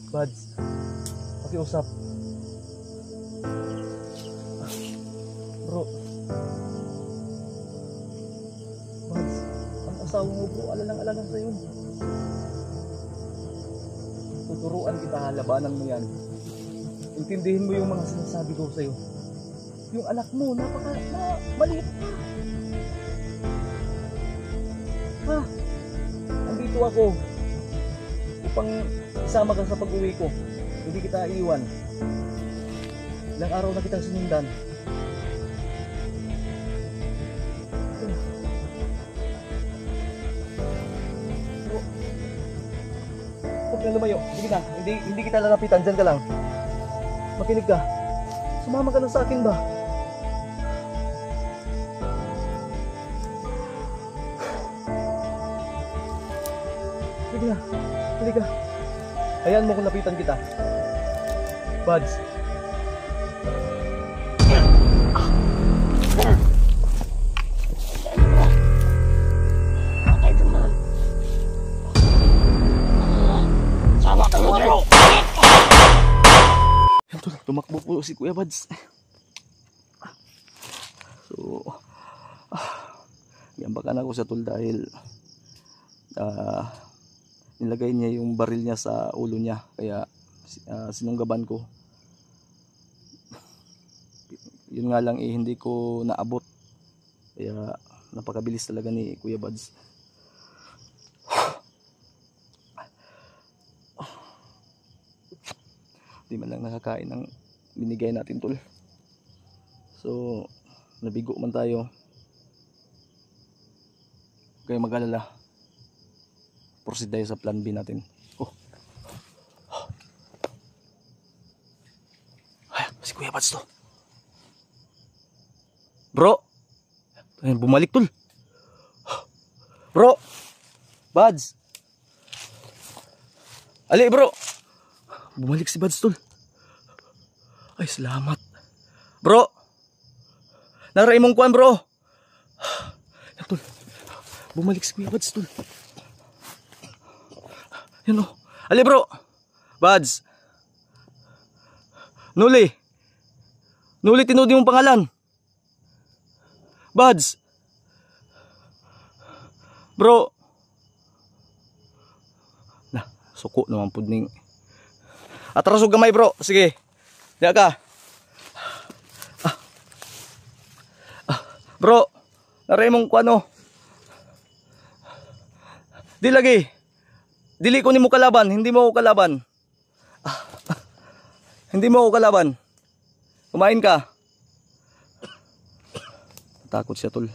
Buds, pakiusap. Bro. Buds, ang asawa mo bro, alalang-alalang sa'yo. Tuturuan kita, labanan mo yan. Intindihin mo yung mga sinasabi ko sa'yo. Yung anak mo, maliit pa. Ha? Andito ako upang isama ka sa pag-uwi ko. Hindi kita iiwan. Ilang araw na kitang sinundan. Huwag kang lumayo. Sige na. Hindi kita lalapitan. Diyan ka lang. Makinig ka. Sumama ka lang sa akin ba? Sige na. Sige ka. Hayaan mo kung lapitan kita. Buds. Yan tol, tumakbo po si Kuya Buds. So, yambakan ako sa tol dahil nilagay niya yung baril niya sa ulo niya, kaya sinunggaban ko. Yun nga lang hindi ko naabot, kaya napakabilis talaga ni Kuya Buds. Di man lang nakakain ng binigay natin tol. So nabigo man tayo, kaya mag-alala. Proceed tayo sa plan B natin. Ay, si Kuya Buds to. Bro, ayun, bumalik tol. Bro, Buds. Ali bro. Bumalik si Buds tol. Ay, salamat. Bro, naray mong kuhan bro. Yan tol. Bumalik si Kuya Buds tol. Yan o. Ali bro. Buds. Nuli. Nuli tinudi mong pangalan. Buds. Bro. Nah, suko naman pudning. Atrasog gamay bro. Sige. Diya ka. Bro. Naray mong kuano. Di lagi. Dili ko ni mo kalaban, hindi mo ako kalaban. Hindi mo ako kalaban. Kumain ka. Takot siya tol.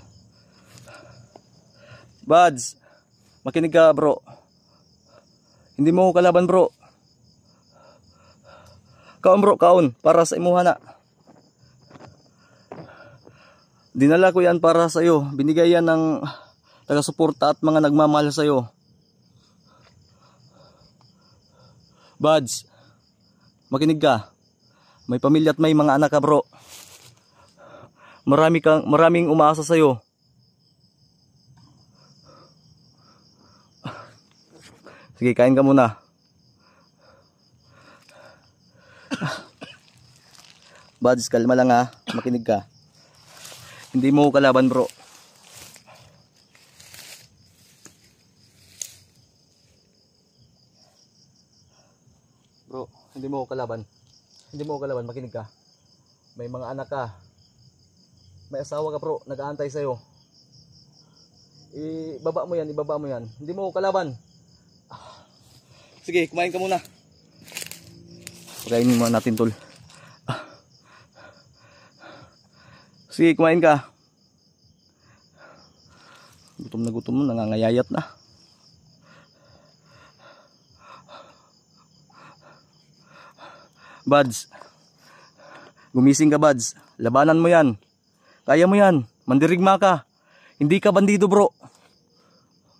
Buds, makinig ka bro. Hindi mo ako kalaban bro. Kaon bro, kaon. Para sa imuha na. Dinala ko yan para sa iyo. Binigay yan ng taga-suporta at mga nagmamahal sa iyo. Buds, makinig ka. May pamilya at may mga anak ka bro. Maraming umaasa sa iyo. Sige, kain ka muna. Buds, kalma lang ha. Makinig ka. Hindi mo kalaban bro. Bro, hindi mo kalaban. Hindi mo kalaban, makinig ka. May mga anak ka. May asawa ka bro, nag-aantay sa'yo. Ibaba mo yan, ibaba mo yan. Hindi mo kalaban. Sige, kumain ka muna. Pakainin muna natin tol. Sige, kumain ka. Gutom na, nangangayayat na. Buds, gumising ka Buds. Labanan mo yan. Kaya mo yan. Mandirigma ka. Hindi ka bandido bro.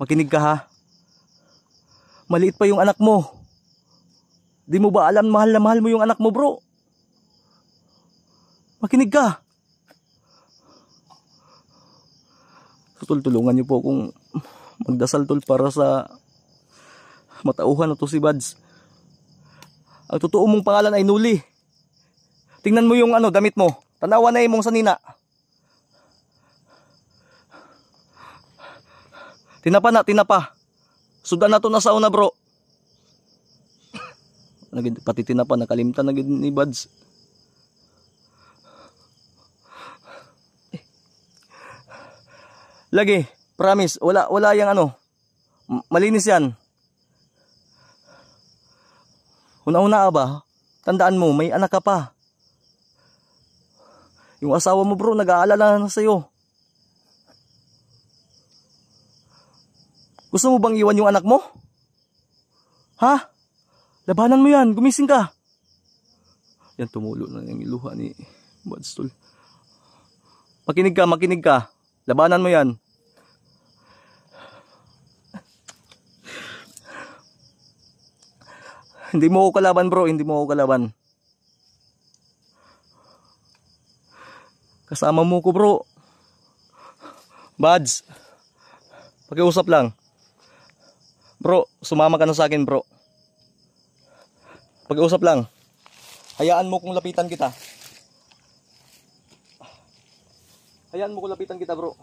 Makinig ka ha. Maliit pa yung anak mo. Di mo ba alam mahal na mahal mo yung anak mo bro? Makinig ka. Tulungan niyo po kung magdasal tol para sa matauhan na to si Buds. Ang totoo mong pangalan ay Nuli. Tingnan mo yung damit mo. Tanawa na imong sanina. Tinapa na, tinapa. Sudan na to na sa una, bro. Pati tinapa, nakalimtan na ni Buds. Lagi, promise, wala yang malinis yan. Una-una ba? Tandaan mo, may anak ka pa. Yung asawa mo, bro, nag-aalala na sa'yo. Gusto mo bang iwan yung anak mo? Ha? Labanan mo yan, gumising ka. Yan, tumulo na yung luha ni Buds, tol. Makinig ka. Labanan mo yan. Hindi mo ako kalaban, bro, hindi mo ako kalaban. Kasama mo ko, bro. Buds, pakiusap lang. Bro, sumama ka na sa akin, bro. Pakiusap lang. Hayaan mo kung lapitan kita. Hayaan mo kung lapitan kita, bro.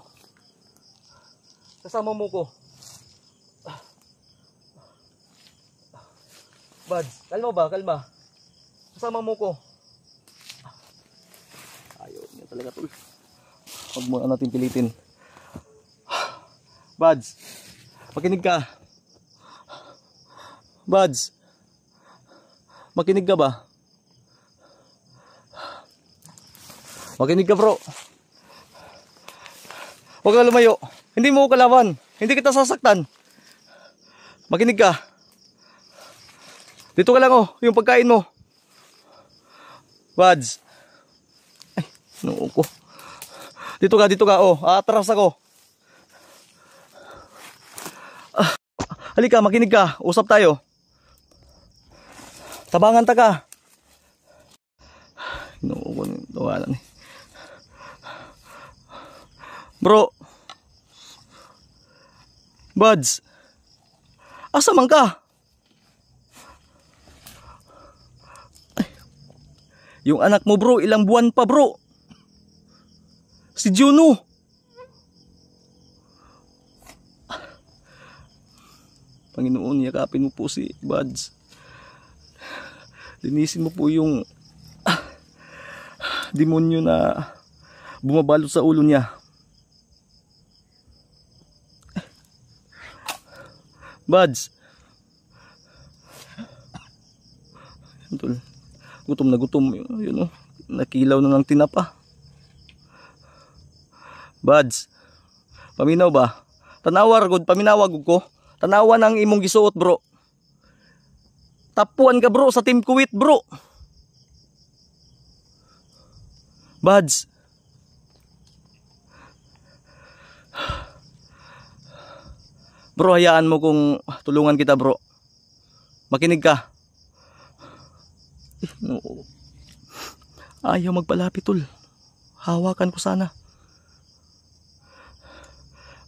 Kasama mo ko. Buds, kalma ba? Kalma. Kasama mo ko. Ayaw niya talaga, tol. Huwag muna natin pilitin. Buds, makinig ka. Buds, makinig ka ba? Makinig ka, bro. Huwag ka lumayo. Hindi mo ko kalaban. Hindi kita sasaktan. Makinig ka. Dito ka lang, yung pagkain mo. Buds. Ay, noo ko. Dito ka, aatras ako. Halika, makinig ka. Usap tayo. Tabangan ta ka. Noo ko yung tawanan eh. Bro. Buds. Asa man ka? Yung anak mo, bro, ilang buwan pa, bro. Si Juno. Panginoon, yakapin mo po si Buds. Linisin mo po yung demonyo na bumabalot sa ulo niya. Buds. Gutom na gutom. Yun, nakilaw na ng tinapa. Buds. Paminaw ba? Tanawar gud, paminawag ko. Tanawa ng imong gisuot, bro. Tapuan ka, bro, sa Team Kuwait, bro. Buds. Bro, hayaan mo kung tulungan kita, bro. Makinig ka. No. Ayaw magpalapit, tol. Hawakan ko sana.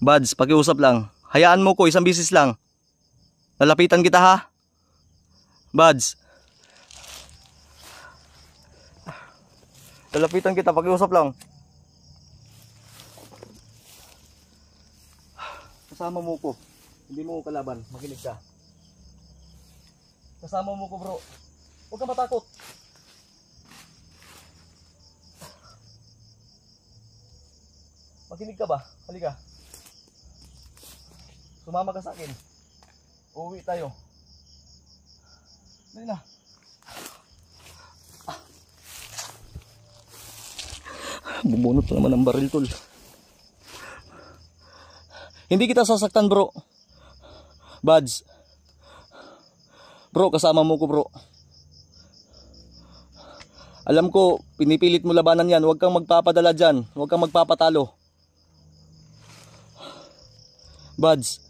Buds, pakiusap lang. Hayaan mo ko, isang bisis lang. Lalapitan kita, ha? Buds. Lalapitan kita, pakiusap lang. Kasama mo ko. Hindi mo ko kalaban. Makinig ka. Kasama mo ko, bro. Huwag kang matakot. Makinig ka ba? Halika. Sumama ka sa akin. Uuwi tayo. Dali na. Bumunot na naman ang baril, tol. Hindi kita sasaktan, bro. Buds. Bro, kasama mo ko, bro. Alam ko, pinipilit mo labanan yan. Huwag kang magpapadala dyan. Huwag kang magpapatalo. Buds.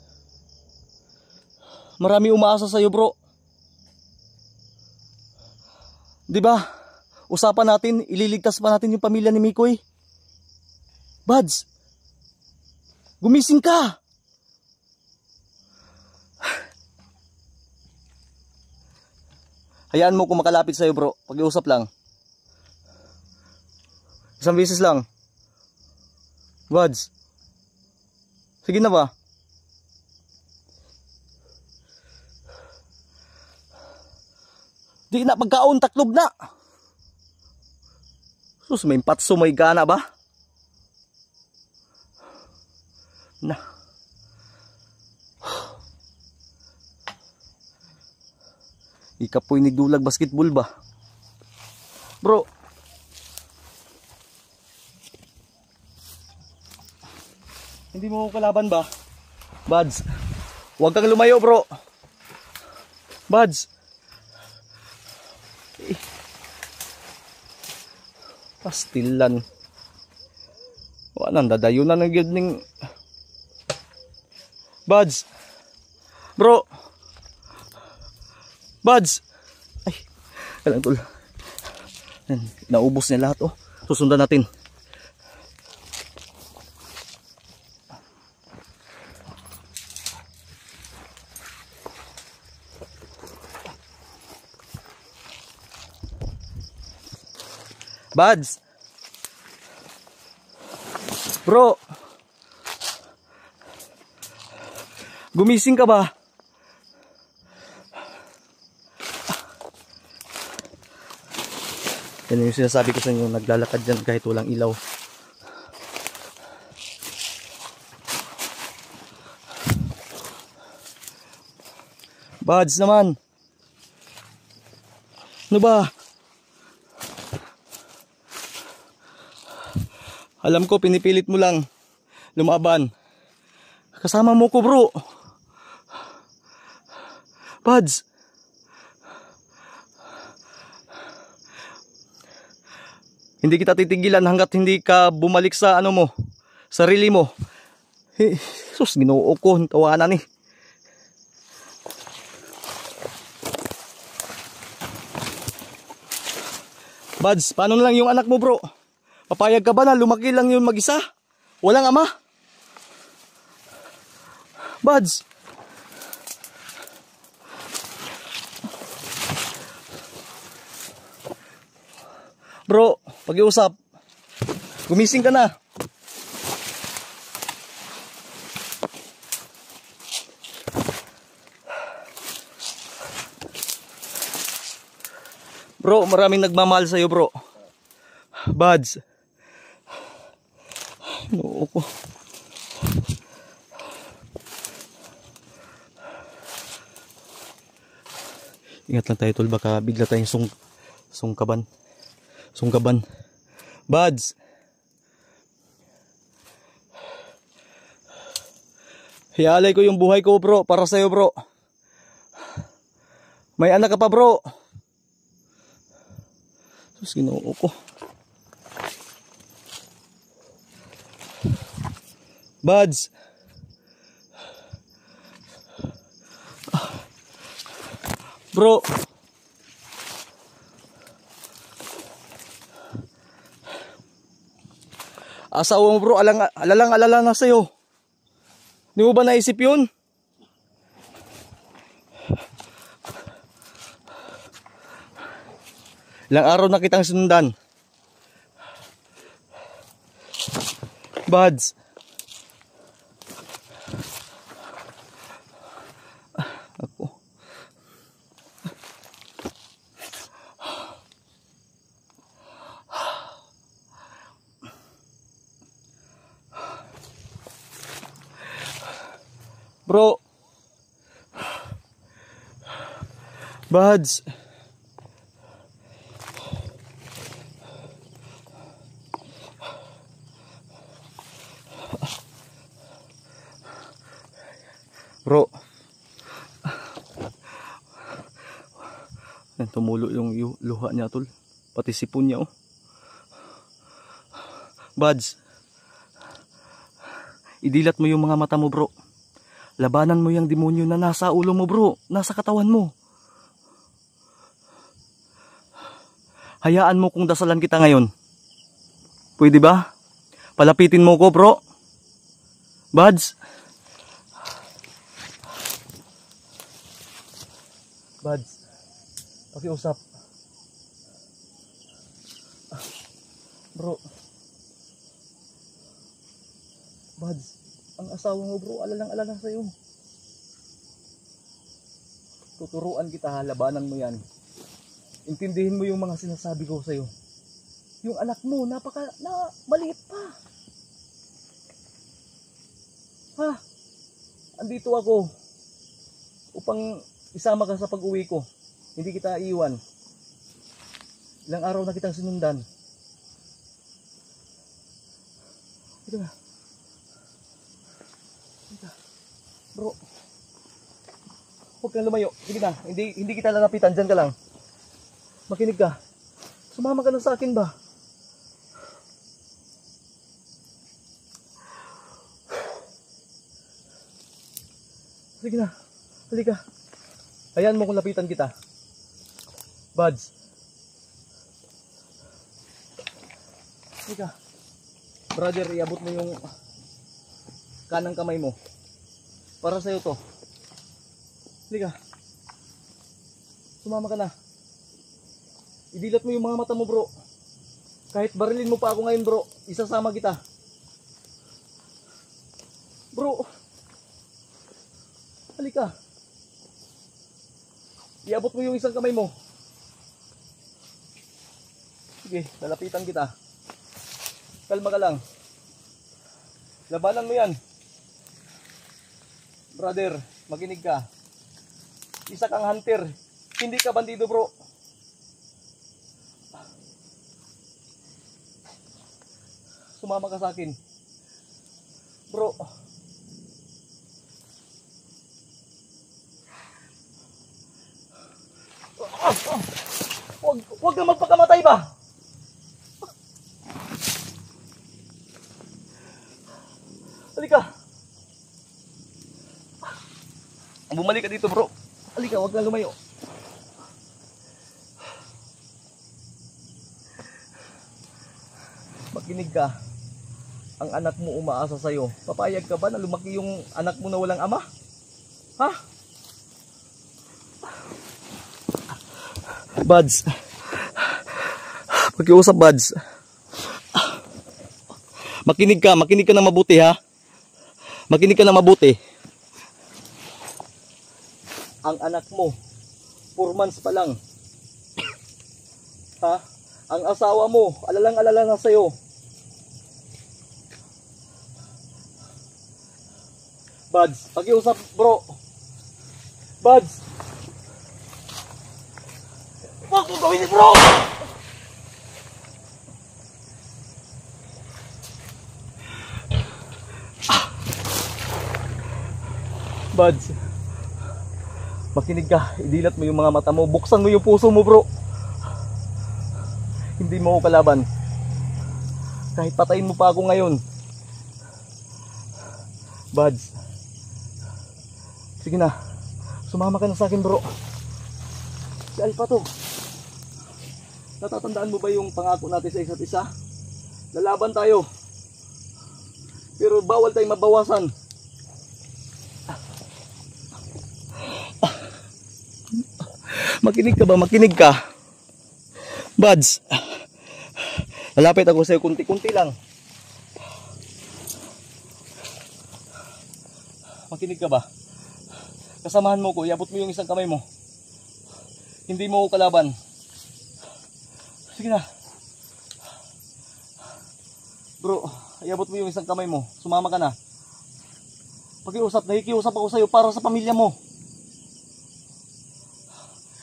Marami umaasa sa'yo, bro. Diba? Usapan natin, ililigtas pa natin yung pamilya ni Mikoy. Buds. Gumising ka. Hayaan mo kung makalapit sa'yo bro. Pag-iusap lang. Isang beses lang. Buds. Sige na ba? Di na pagkaon taklob na. Sus, may patso may gana ba? Na. Ikapoy ni dulag basketball ba? Bro. Hindi mo kalaban ba? Buds. Huwag kang lumayo bro. Buds. Pastilan. Wala nang dadayunan ng gyud ning Buds. Bro. Buds. Ay. Kailang tol. Naubos niya lahat oh. Susundan natin. Buds. Bro. Gumising ka ba? Yan yung sinasabi ko sa inyo, naglalakad dyan kahit walang ilaw. Buds naman. Ano ba? Alam ko pinipilit mo lang lumaban. Kasama mo ko bro. Buds. Hindi kita titigilan hanggat hindi ka bumalik sa ano mo, sarili mo. Sus, Ginoo ko, tawanan eh. Buds, paano na lang yung anak mo bro? Papayag ka ba na lumaki lang yun mag-isa? Walang ama? Buds. Bro, pag-iusap. Gumising ka na. Bro, maraming nagmamahal sa'yo bro. Buds. Noo ko. Ingat lang tayo tol, baka bigla tayong sungkaban. Buds. Hialay ko yung buhay ko bro, para sa'yo bro. May anak ka pa bro. Sus, Ginoo ko. Buds. Bro. Asawa mo bro, alala na sa'yo. Di mo ba naisip yun? Ilang araw na kitang sundan. Buds. Ako. Bro. Buds. Bro. Tumulo yung luha niya tol. Pati sipon niya oh. Buds. Idilat mo yung mga mata mo bro. Labanan mo yung demonyo na nasa ulo mo bro. Nasa katawan mo. Hayaan mo kung dasalan kita ngayon. Pwede ba? Palapitin mo ko bro. Buds. Buds. Pakiusap. Bro. Buds, ang asawa mo bro, alalang-alala sa'yo. Tuturuan kita, labanan mo yan. Intindihin mo yung mga sinasabi ko sa'yo. Yung anak mo, maliit pa. Ha? Andito ako upang isama ka sa pag-uwi ko. Hindi kita iiwan. Ilang araw na kitang sinundan. Ito na. Bro, huwag kang lumayo. Sige na, hindi kita lalapitan. Diyan ka lang. Makinig ka. Sumama ka na sa akin ba? Sige na, halika. Hayaan mo kung lapitan kita. Buds. Halika. Brother, iabot mo yung kanang kamay mo. Para sa'yo to. Halika. Sumama ka na. Idilat mo yung mga mata mo bro. Kahit barilin mo pa ako ngayon bro, isasama kita. Bro. Halika. Iabot mo yung isang kamay mo. Sige, lalapitan kita. Kalma ka lang. Labanan mo yan. Brother, makinig ka. Isa kang hunter. Hindi ka bandido bro. Sumama ka sa akin. Bro. Huwag kang magpakamatay ba? Halika. Bumalik ka dito bro. Halika, huwag kang lumayo. Makinig ka. Ang anak mo umaasa sa'yo. Papayag ka ba na lumaki yung anak mo na walang ama? Ha? Buds. Pakiusap Buds. Makinig ka na mabuti ha. Makinig ka na mabuti. Ang anak mo 4 months pa lang. Ha? Ang asawa mo alalang-alala na sa'yo. Buds, pakiusap bro. Buds. Huwag mo gawin bro. Buds, makinig ka. Idilat mo yung mga mata mo. Buksan mo yung puso mo bro. Hindi mo ako kalaban. Kahit patayin mo pa ako ngayon. Buds, sige na. Sumama ka na sa akin bro. Si Alpha to. Natatandaan mo ba yung pangako natin sa isa't isa? Lalaban tayo. Pero bawal tayong mabawasan. Makinig ka ba? Makinig ka. Buds. Lalapit ako sa'yo kunti-kunti lang. Makinig ka ba? Kasamahan mo ko. Iabot mo yung isang kamay mo. Hindi mo ko kalaban. Sige na. Bro, iabot mo yung isang kamay mo. Sumama ka na. Pakiusap, nakikiusap ako sa'yo para sa pamilya mo.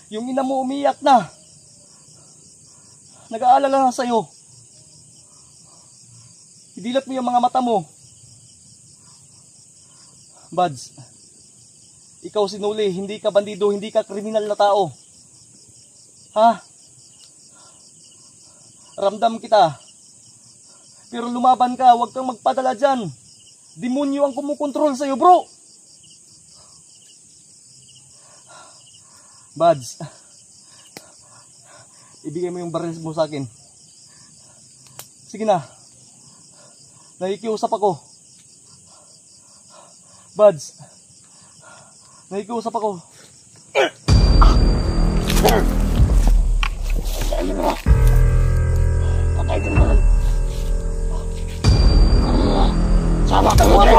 Yung ina mo umiyak na. Nag-aalala na sa'yo. Idilat mo yung mga mata mo. Buds, ikaw sinuli, hindi ka bandido, hindi ka kriminal na tao. Ha? Ramdam kita. Pero lumaban ka, huwag kang magpadala dyan. Demonyo ang kumukontrol sa'yo, bro. Buds, ibigay mo yung baril mo sa akin. Sige na. Nakikiusap ako. Buds, nakikiusap ako. ano mo. Patay doon mo. Sama ka mo rin.